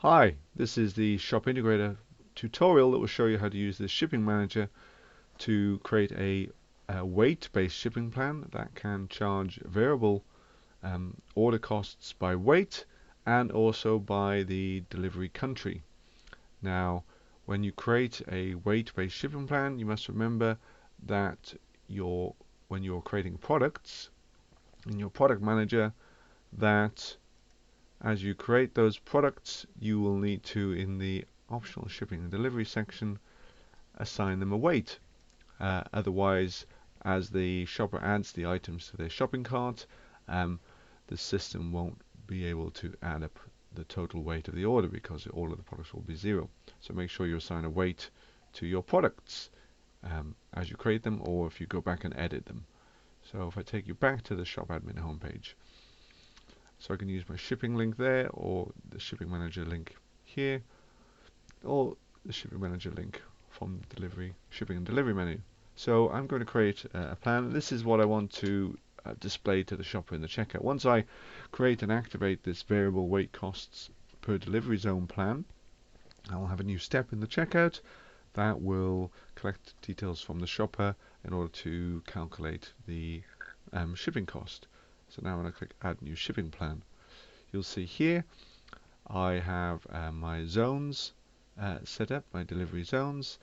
Hi, this is the ShopIntegrator tutorial that will show you how to use the shipping manager to create a weight-based shipping plan that can charge variable order costs by weight and also by the delivery country. Now, when you create a weight-based shipping plan, you must remember that when you're creating products in your product manager, that as you create those products, you will need to, in the optional shipping and delivery section, assign them a weight. Otherwise, as the shopper adds the items to their shopping cart, the system won't be able to add up the total weight of the order because all of the products will be zero. So make sure you assign a weight to your products as you create them, or if you go back and edit them. So if I take you back to the shop admin homepage, so I can use my shipping link there, or the shipping manager link here, or the shipping manager link from the shipping and delivery menu. So I'm going to create a plan. This is what I want to display to the shopper in the checkout. Once I create and activate this variable weight costs per delivery zone plan, I will have a new step in the checkout that will collect details from the shopper in order to calculate the shipping cost. So now when I click Add New Shipping Plan, you'll see here I have my zones set up, my delivery zones.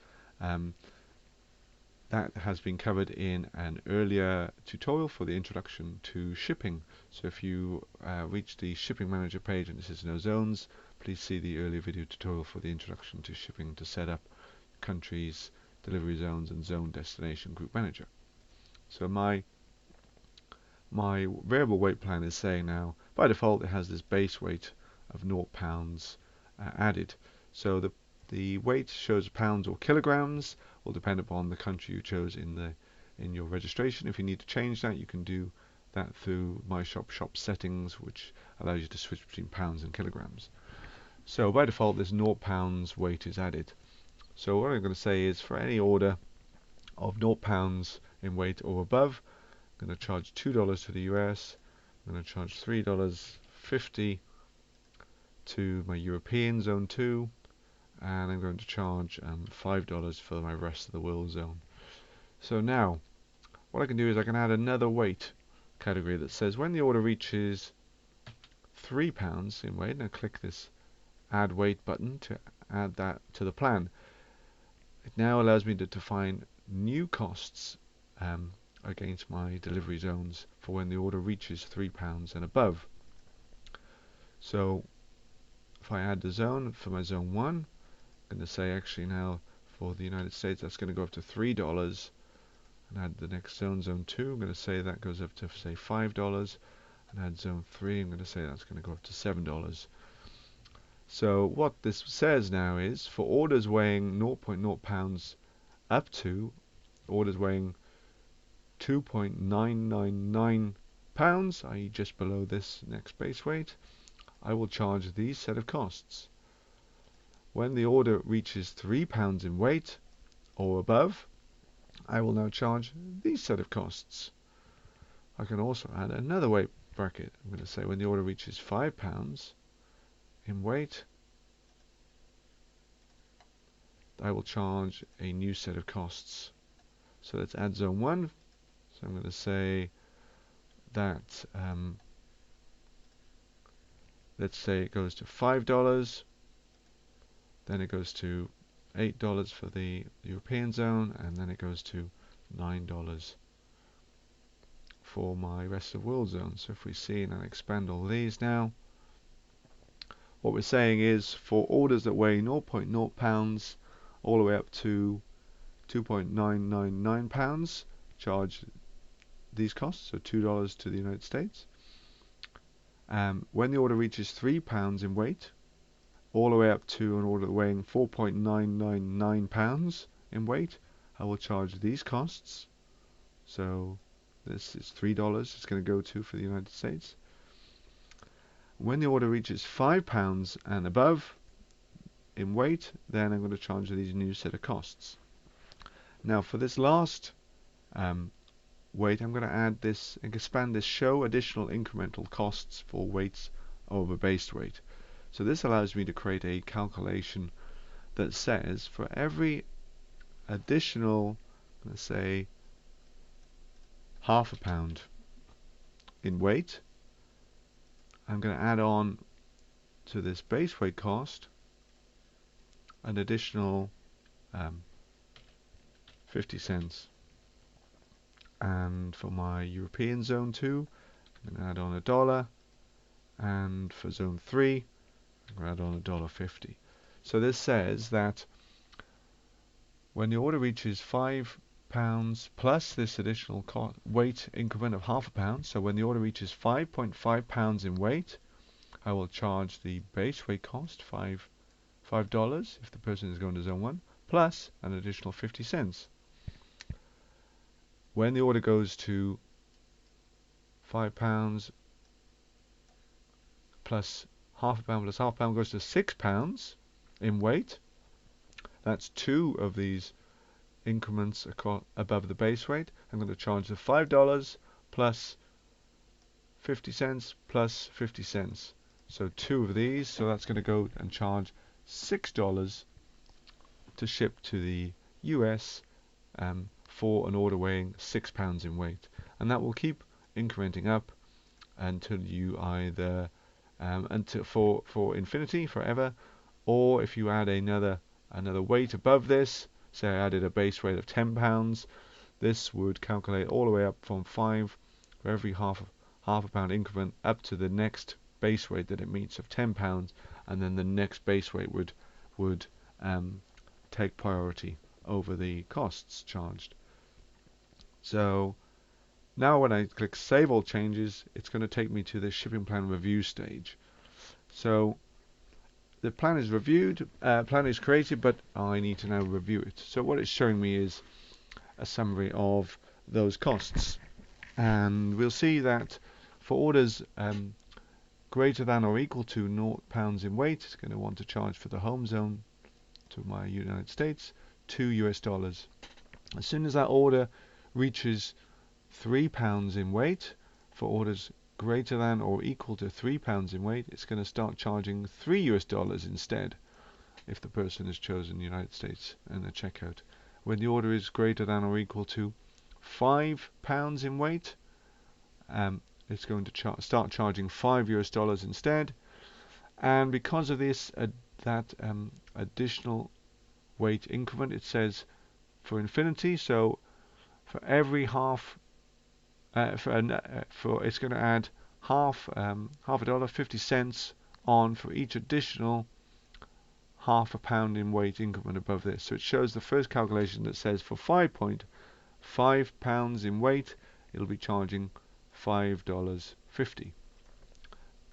That has been covered in an earlier tutorial for the introduction to shipping. So if you reach the shipping manager page and this is no zones, please see the earlier video tutorial for the introduction to shipping to set up countries, delivery zones, and zone destination group manager. So my variable weight plan is saying now, by default, it has this base weight of 0 pounds added. So the weight shows pounds or kilograms, will depend upon the country you chose in your registration. If you need to change that, you can do that through My Shop settings, which allows you to switch between pounds and kilograms. So by default, this 0 pounds weight is added. So what I'm going to say is for any order of 0 pounds in weight or above, I'm going to charge $2 to the US. I'm going to charge $3.50 to my European Zone 2, and I'm going to charge $5 for my rest of the world zone. So now, what I can do is I can add another weight category that says when the order reaches 3 pounds in weight, and I click this Add Weight button to add that to the plan. It now allows me to define new costs against my delivery zones for when the order reaches 3 pounds and above. So if I add the zone for my zone 1, I'm going to say actually now for the United States that's going to go up to $3, and add the next zone, zone 2, I'm going to say that goes up to say $5, and add zone 3, I'm going to say that's going to go up to $7. So what this says now is for orders weighing 0.0 pounds up to orders weighing 2.999 pounds, i.e. just below this next base weight, I will charge these set of costs. When the order reaches 3 pounds in weight or above, I will now charge these set of costs. I can also add another weight bracket. I'm going to say when the order reaches 5 pounds in weight, I will charge a new set of costs. So let's add zone 1. So I'm going to say that let's say it goes to $5, then it goes to $8 for the European zone, and then it goes to $9 for my rest of world zone. So if we see and expand all these now, what we're saying is for orders that weigh 0.0 pounds all the way up to 2.999 pounds, charge these costs, so $2 to the United States. When the order reaches 3 pounds in weight, all the way up to an order weighing 4.999 pounds in weight, I will charge these costs. So this is $3 it's going to go to for the United States. When the order reaches 5 pounds and above in weight, then I'm going to charge these new set of costs. Now for this last weight, I'm going to add this and expand this show additional incremental costs for weights over base weight. So this allows me to create a calculation that says for every additional, let's say, half a pound in weight, I'm going to add on to this base weight cost an additional 50 cents. And for my European zone 2, I'm going to add on $1, and for zone 3, I'm going to add on $1.50. So this says that when the order reaches £5 plus this additional weight increment of half a pound, so when the order reaches 5.5 pounds in weight, I will charge the base weight cost, $5 if the person is going to zone 1, plus an additional 50 cents. When the order goes to £5 plus half a pound plus half a pound goes to £6 in weight, that's 2 of these increments above the base weight. I'm going to charge the $5 plus 50 cents plus 50 cents. So 2 of these, so that's going to go and charge $6 to ship to the US for an order weighing 6 pounds in weight. And that will keep incrementing up until you either for infinity, forever, or if you add another weight above this, say I added a base weight of 10 pounds, this would calculate all the way up from 5 for every half a pound increment up to the next base weight that it meets of 10 pounds, and then the next base weight would take priority over the costs charged. So now when I click Save All Changes, it's going to take me to the shipping plan review stage. So the plan is reviewed, plan is created, but I need to now review it. So what it's showing me is a summary of those costs. And we'll see that for orders greater than or equal to £0 in weight, it's going to want to charge for the home zone to my United States $2. As soon as that order reaches £3 in weight, for orders greater than or equal to £3 in weight, it's going to start charging $3 instead if the person has chosen the United States in the checkout. When the order is greater than or equal to £5 in weight, it's going to start charging $5 instead. And because of this additional weight increment, it says for infinity, so for every half it's going to add half a dollar, 50 cents on for each additional half a pound in weight increment above this. So it shows the first calculation that says for 5.5 pounds in weight, it'll be charging $5.50.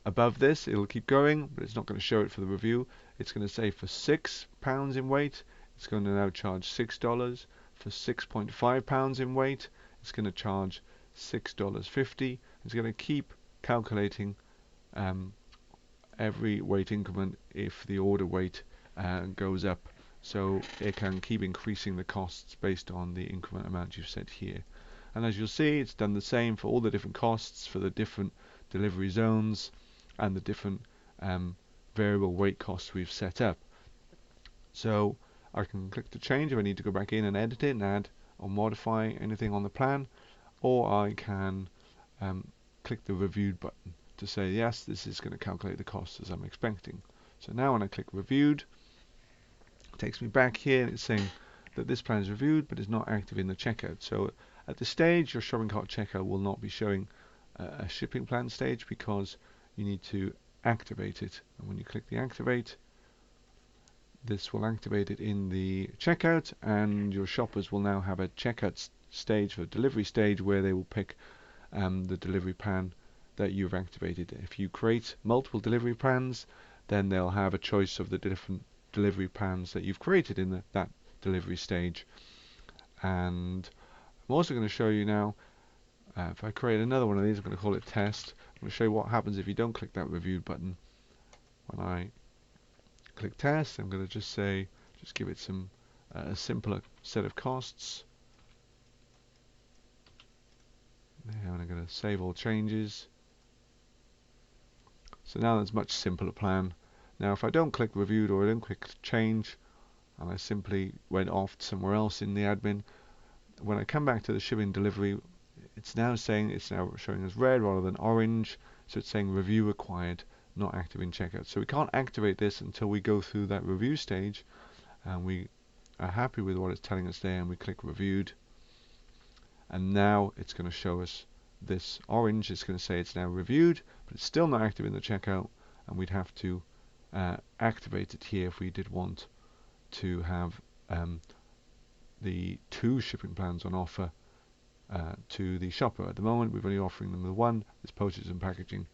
Above this, it'll keep going, but it's not going to show it for the review. It's going to say for 6 pounds in weight, it's going to now charge $6. For 6.5 pounds in weight, it's going to charge $6.50. It's going to keep calculating every weight increment if the order weight goes up, so it can keep increasing the costs based on the increment amount you've set here. And as you'll see, it's done the same for all the different costs for the different delivery zones and the different variable weight costs we've set up. So I can click to change if I need to go back in and edit it and add or modify anything on the plan, or I can click the reviewed button to say yes, this is going to calculate the costs as I'm expecting. So now when I click reviewed, it takes me back here and it's saying that this plan is reviewed but is not active in the checkout. So at this stage, your shopping cart checkout will not be showing a shipping plan stage because you need to activate it. And when you click the activate, this will activate it in the checkout, and your shoppers will now have a checkout stage, or delivery stage, where they will pick the delivery plan that you've activated. If you create multiple delivery plans, then they'll have a choice of the different delivery plans that you've created in that delivery stage. And I'm also going to show you now, if I create another one of these, I'm going to call it test. I'm going to show you what happens if you don't click that reviewed button. When I click test, I'm going to just give it some a simpler set of costs. And I'm going to save all changes. So now there's a much simpler plan Now if I don't click reviewed or I don't click change and I simply went off somewhere else in the admin, when I come back to the shipping delivery, it's now showing as red rather than orange, so it's saying review required, not active in checkout. So we can't activate this until we go through that review stage and we are happy with what it's telling us there, and we click reviewed, and now it's going to show us this orange. It's going to say it's now reviewed, but it's still not active in the checkout, and we'd have to activate it here if we did want to have the 2 shipping plans on offer to the shopper. At the moment we're only offering them the one, this postage and packaging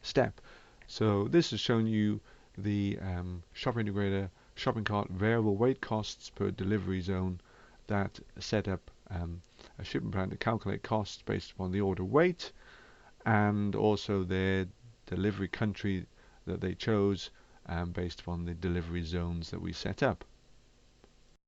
step. So this has shown you the ShopIntegrator shopping cart variable weight costs per delivery zone that set up a shipping plan to calculate costs based upon the order weight and also their delivery country that they chose based upon the delivery zones that we set up.